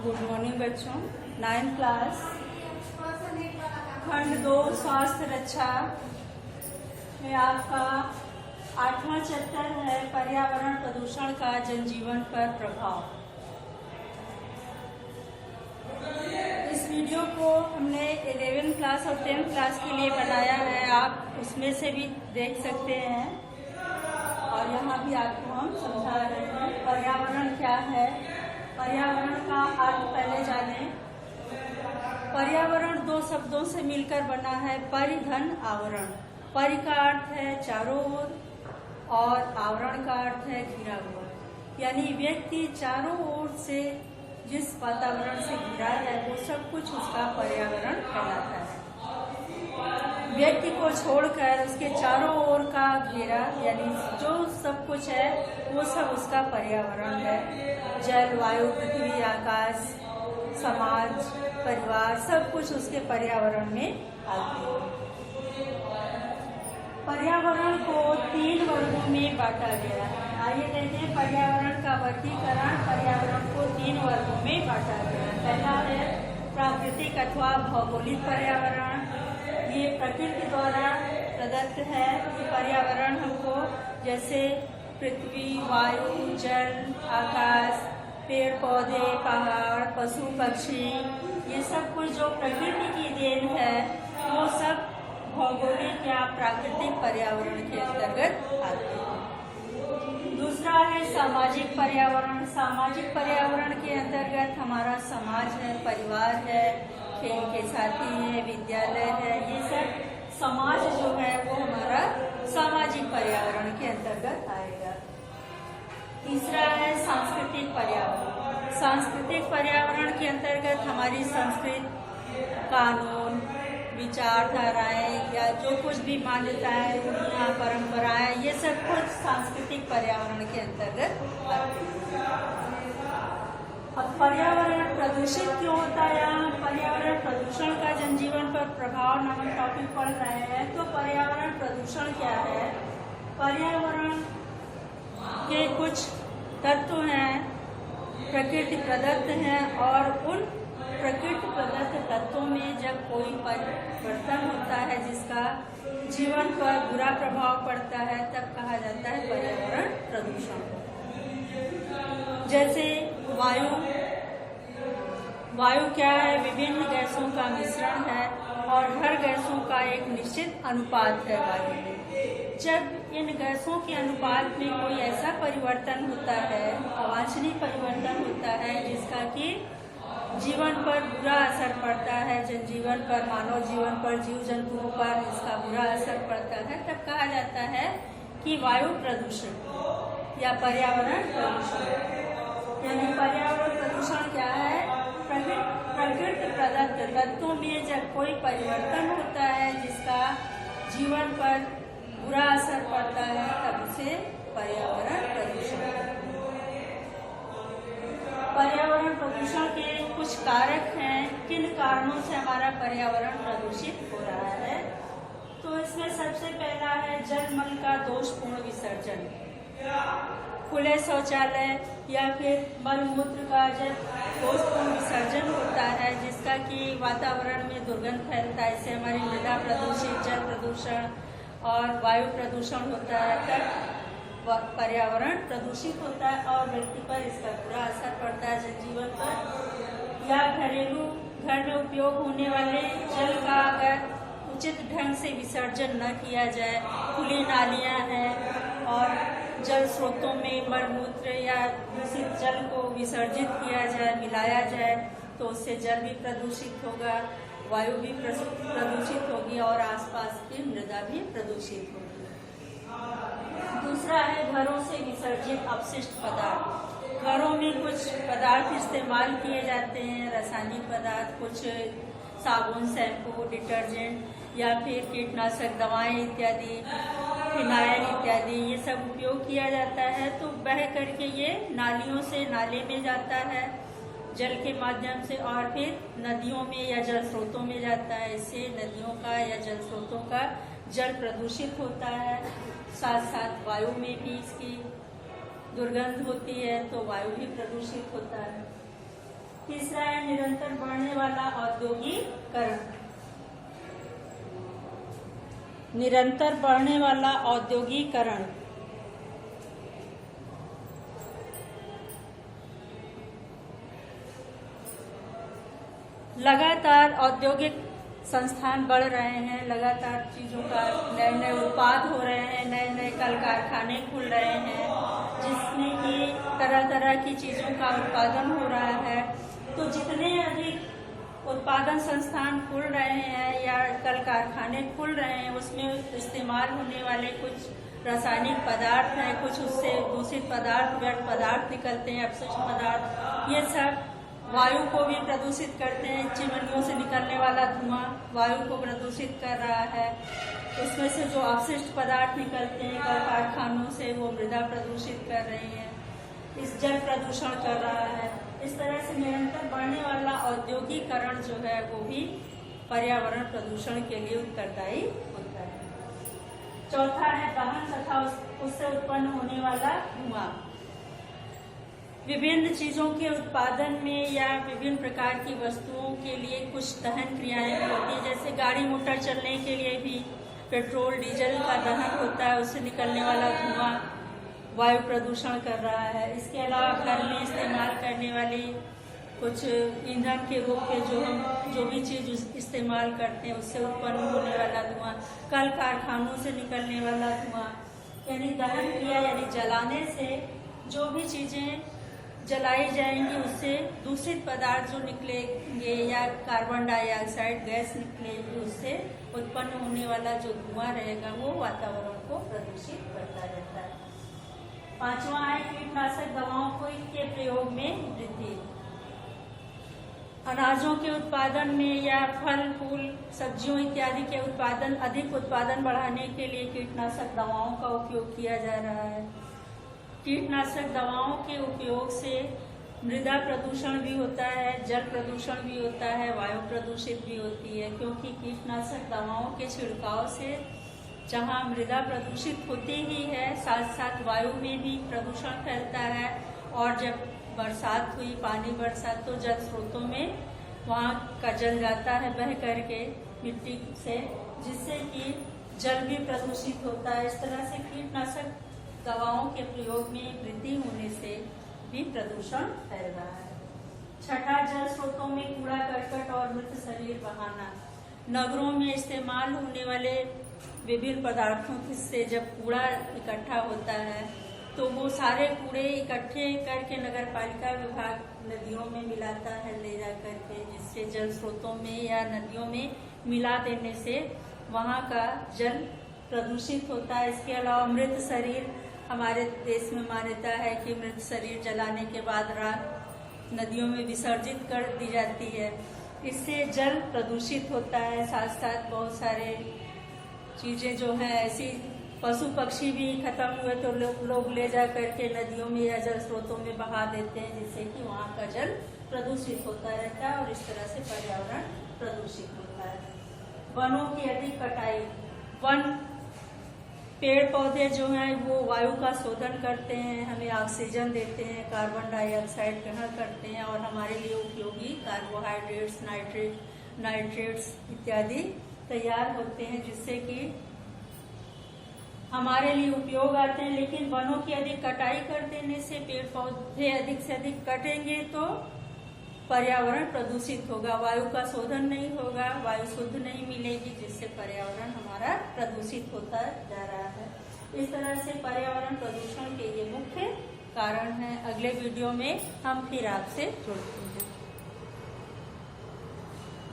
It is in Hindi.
गुड मॉर्निंग बच्चों। 9th क्लास खंड 2 स्वास्थ्य रक्षा में आपका 8वां चैप्टर है पर्यावरण प्रदूषण का जनजीवन पर प्रभाव। इस वीडियो को हमने 11th क्लास और 10th क्लास के लिए बनाया है, आप उसमें से भी देख सकते हैं। और यहाँ भी आपको हम समझा रहे हैं पर्यावरण क्या है। पर्यावरण का अर्थ पहले जानें। पर्यावरण दो शब्दों से मिलकर बना है, परिघन आवरण। परि का अर्थ है चारों ओर और आवरण का अर्थ है घिरा हुआ, यानी व्यक्ति चारों ओर से जिस वातावरण से घिरा है वो सब कुछ उसका पर्यावरण कहलाता है। व्यक्ति को छोड़कर उसके चारों ओर का घेरा यानी जो सब कुछ है वो सब उसका पर्यावरण है। जल, वायु, पृथ्वी, आकाश, समाज, परिवार सब कुछ उसके पर्यावरण में आते हैं। पर्यावरण को 3 वर्गों में बांटा गया है। आइए देखते हैं पर्यावरण का वर्गीकरण। पर्यावरण को 3 वर्गों में बांटा गया है। पहला है प्राकृतिक अथवा भौगोलिक पर्यावरण। ये प्रकृति द्वारा प्रदत्त है। ये पर्यावरण हमको जैसे पृथ्वी, वायु, जल, आकाश, पेड़ पौधे, पहाड़, पशु पक्षी, ये सब कुछ जो प्रकृति की देन है वो सब भौगोलिक या प्राकृतिक पर्यावरण के अंतर्गत आते हैं। दूसरा है सामाजिक पर्यावरण। सामाजिक पर्यावरण के अंतर्गत हमारा समाज है, परिवार है, खेल के साथी है, विद्यालय है, ये सब समाज जो है वो हमारा सामाजिक पर्यावरण के अंतर्गत आएगा। तीसरा है सांस्कृतिक पर्यावरण। सांस्कृतिक पर्यावरण के अंतर्गत हमारी संस्कृति, कानून, विचारधाराएं या जो कुछ भी मान्यताएं, रूढ़ियां, परंपराएं, ये सब कुछ सांस्कृतिक पर्यावरण के अंतर्गत आते हैं। अब पर्यावरण प्रदूषित क्यों होता है? हम पर्यावरण प्रदूषण का जनजीवन पर प्रभाव नामक टॉपिक पढ़ रहे हैं। तो पर्यावरण प्रदूषण क्या है? पर्यावरण के कुछ तत्व हैं, प्रकृति प्रदत्त हैं, और उन प्रकृति प्रदत्त तत्वों में जब कोई परिवर्तन होता है जिसका जीवन पर बुरा प्रभाव पड़ता है तब कहा जाता है पर्यावरण प्रदूषण। जैसे वायु क्या है? विभिन्न गैसों का मिश्रण है और हर गैसों का एक निश्चित अनुपात है वायु में। जब इन गैसों के अनुपात में कोई ऐसा परिवर्तन होता है, अवांछनीय परिवर्तन होता है जिसका कि जीवन पर बुरा असर पड़ता है, जनजीवन पर, मानव जीवन पर, जीव जंतुओं पर इसका बुरा असर पड़ता है, तब कहा जाता है कि वायु प्रदूषण या पर्यावरण प्रदूषण। यानी पर्यावरण प्रदूषण क्या है? प्रकृति प्रदत्त तत्वों में जब कोई परिवर्तन होता है जिसका जीवन पर बुरा असर पड़ता है तब उसे पर्यावरण प्रदूषण। पर्यावरण प्रदूषण के कुछ कारक हैं, किन कारणों से हमारा पर्यावरण प्रदूषित हो रहा है। तो इसमें सबसे पहला है जलमल का दोषपूर्ण विसर्जन। खुले शौचालय या फिर मल मूत्र का जब दोषपूर्ण विसर्जन होता है जिसका कि वातावरण में दुर्गंध फैलता है, इससे हमारी मृदा प्रदूषित, जल प्रदूषण और वायु प्रदूषण होता है, तब पर्यावरण प्रदूषित होता है और व्यक्ति पर इसका बुरा असर पड़ता है जनजीवन पर। या घरेलू घर में उपयोग होने वाले जल का अगर उचित ढंग से विसर्जन न किया जाए, खुली नालियां हैं और जल स्रोतों में मल मूत्र या दूषित जल को विसर्जित किया जाए, मिलाया जाए, तो उससे जल भी प्रदूषित होगा, वायु भी प्रदूषित होगी और आसपास की मृदा भी प्रदूषित होगी। दूसरा है घरों से विसर्जित अपशिष्ट पदार्थ। घरों में कुछ पदार्थ इस्तेमाल किए जाते हैं, रासायनिक पदार्थ, कुछ साबुन, शैम्पू, डिटर्जेंट या फिर कीटनाशक दवाएं इत्यादि, फिनाइल इत्यादि, ये सब उपयोग किया जाता है। तो बह करके ये नालियों से नाले में जाता है जल के माध्यम से और फिर नदियों में या जल स्रोतों में जाता है। इससे नदियों का या जल स्रोतों का जल प्रदूषित होता है। साथ साथ वायु में भी इसकी दुर्गंध होती है तो वायु भी प्रदूषित होता है। तीसरा है निरंतर बढ़ने वाला औद्योगिकरण। निरंतर बढ़ने वाला औद्योगिकरण। लगातार औद्योगिक संस्थान बढ़ रहे हैं, लगातार चीजों का नए नए उत्पाद हो रहे हैं, नए नए कल कारखाने खुल रहे हैं, जिसमें कि तरह तरह की चीजों का उत्पादन हो रहा है। तो जितने अधिक उत्पादन संस्थान खुल रहे हैं या कल कारखाने खुल रहे हैं, उसमें इस्तेमाल होने वाले कुछ रासायनिक पदार्थ हैं, कुछ उससे दूषित पदार्थ, व्यर्थ पदार्थ निकलते हैं, अपशिष्ट पदार्थ, ये सब वायु को भी प्रदूषित करते हैं। चिमनियों से निकलने वाला धुआं वायु को प्रदूषित कर रहा है। उसमें से जो अपशिष्ट पदार्थ निकलते हैं कल कारखानों से, वो मृदा प्रदूषित कर रही है, इस जल प्रदूषण कर रहा है। इस तरह से निरंतर बढ़ने वाला औद्योगिकरण जो है वो भी पर्यावरण प्रदूषण के लिए उत्तरदायी होता है। चौथा है दहन तथा उससे उत्पन्न होने वाला धुआं। विभिन्न चीजों के उत्पादन में या विभिन्न प्रकार की वस्तुओं के लिए कुछ दहन क्रियाएं भी होती है। जैसे गाड़ी मोटर चलने के लिए भी पेट्रोल डीजल का दहन होता है, उससे निकलने वाला धुआं वायु प्रदूषण कर रहा है। इसके अलावा घर में इस्तेमाल करने वाली कुछ ईंधन के रूप में जो भी चीज इस्तेमाल करते हैं उससे उत्पन्न होने वाला धुआं, कल कारखानों से निकलने वाला धुआं, यानी दहन क्रिया यानी जलाने से जो भी चीजें जलाई जाएंगी उससे दूषित पदार्थ जो निकलेंगे या कार्बन डाइऑक्साइड गैस निकलेगी, उससे उत्पन्न होने वाला जो धुआं रहेगा वो वातावरण को प्रदूषित करता रहता है। पांचवा है कीटनाशक दवाओं के प्रयोग में वृद्धि। अनाजों के उत्पादन में या फल फूल सब्जियों इत्यादि के अधिक उत्पादन बढ़ाने के लिए कीटनाशक दवाओं का उपयोग किया जा रहा है। कीटनाशक दवाओं के उपयोग से मृदा प्रदूषण भी होता है, जल प्रदूषण भी होता है, वायु प्रदूषित भी होती है, क्योंकि कीटनाशक दवाओं के छिड़काव से जहां मृदा प्रदूषित होती ही है, साथ साथ वायु में भी प्रदूषण फैलता है। और जब बरसात हुई, पानी बरसात, तो जल स्रोतों में वहां का जल जाता है बह करके मिट्टी से, जिससे कि जल भी प्रदूषित होता है। इस तरह से कीटनाशक दवाओं के प्रयोग में वृद्धि होने से भी प्रदूषण फैल रहा है। छठा, जल स्रोतों में कूड़ा करकट और मृत शरीर बहाना। नगरों में इस्तेमाल होने वाले विभिन्न पदार्थों से जब कूड़ा इकट्ठा होता है तो वो सारे कूड़े इकट्ठे करके नगर पालिका विभाग नदियों में मिलाता है ले जा करके, जिससे जल स्रोतों में या नदियों में मिला देने से वहाँ का जल प्रदूषित होता है। इसके अलावा मृत शरीर, हमारे देश में मान्यता है कि मृत शरीर जलाने के बाद राख नदियों में विसर्जित कर दी जाती है, इससे जल प्रदूषित होता है। साथ साथ बहुत सारे चीजें जो हैं ऐसी, पशु पक्षी भी खत्म हुए तो लोग ले जा करके नदियों में या जल स्रोतों में बहा देते हैं, जिससे कि वहाँ का जल प्रदूषित होता रहता है और इस तरह से पर्यावरण प्रदूषित होता है। वनों की अधिक कटाई। वन पेड़ पौधे जो हैं वो वायु का शोधन करते हैं, हमें ऑक्सीजन देते हैं, कार्बन डाइऑक्साइड ग्रहण करते हैं और हमारे लिए उपयोगी कार्बोहाइड्रेट्स, नाइट्रेट्स इत्यादि तैयार होते हैं, जिससे कि हमारे लिए उपयोग आते हैं। लेकिन वनों की अधिक कटाई कर देने से, पेड़ पौधे अधिक से अधिक कटेंगे तो पर्यावरण प्रदूषित होगा, वायु का शोधन नहीं होगा, वायु शुद्ध नहीं मिलेगी, जिससे पर्यावरण हमारा प्रदूषित होता जा रहा है। इस तरह से पर्यावरण प्रदूषण के ये मुख्य कारण हैं। अगले वीडियो में हम फिर आपसे जुड़ते हैं।